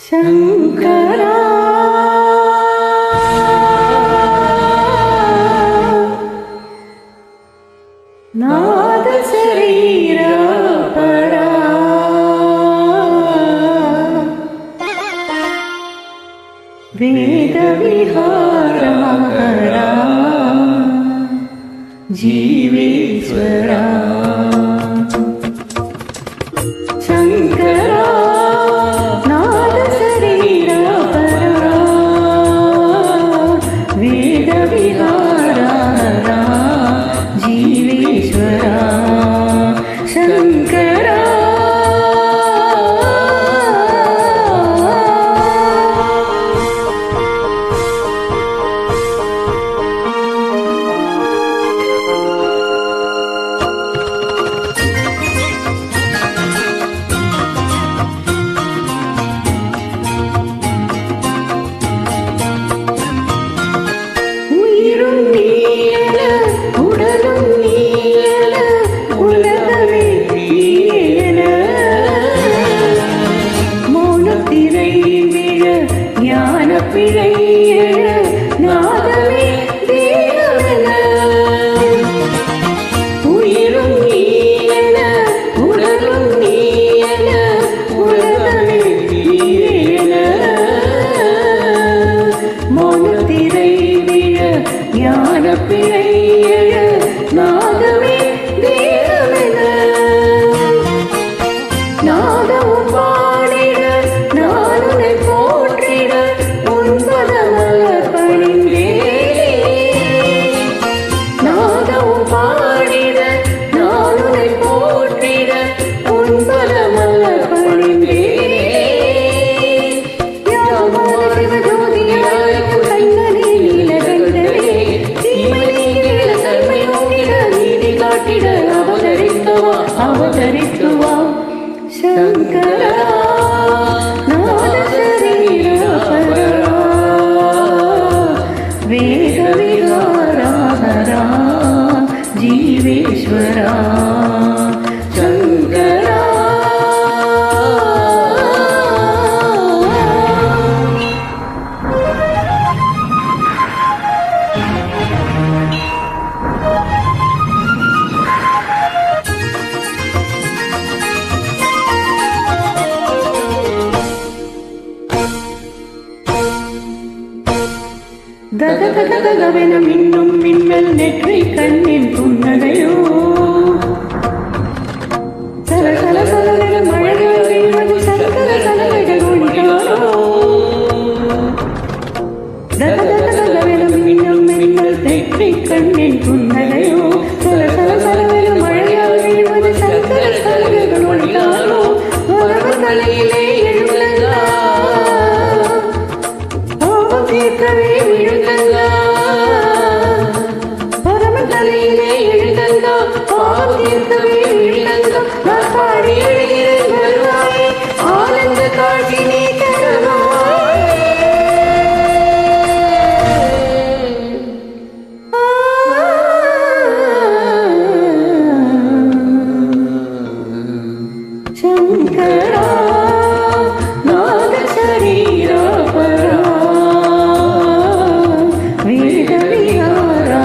शंकरा नाद शरीर परा वेद विहारा जीवेश्वरा शंकरा नाद शरीर परा वेद विहारा जीवेश्वरा शंकरा शंकरा नाद शरीर परा वेद विहारा जीवेश्वरा शंकरा தகதகதகவென மின்னும் மின்னல் நெற்றி கண்ணின் புன்னகையோ சலசல சலவென மழைகள் வீழ்வது சங்கர சலவைகள் ஒழிக்காரோ தகதகதகவென மின்னும் மின்னல் நெற்றி கண்ணின் புன்னகையோ சலசல சலவென மழைகள் வீழ்வது சங்கர சலவைகள் ஒழிக்காரோ வரவு தலையிலே எழுந்தா தீர்க்கவே விழுந்தங்கா பரமதலையிலே எழுந்தங்கா பாவம் தீர்க்கவே விழுந்தங்கா நான் பாடி எழுகிறேன் வருவாயே ஆனந்த காட்சி நீ தருவாயே शंकरा नाद शरीर परा वेद विहारा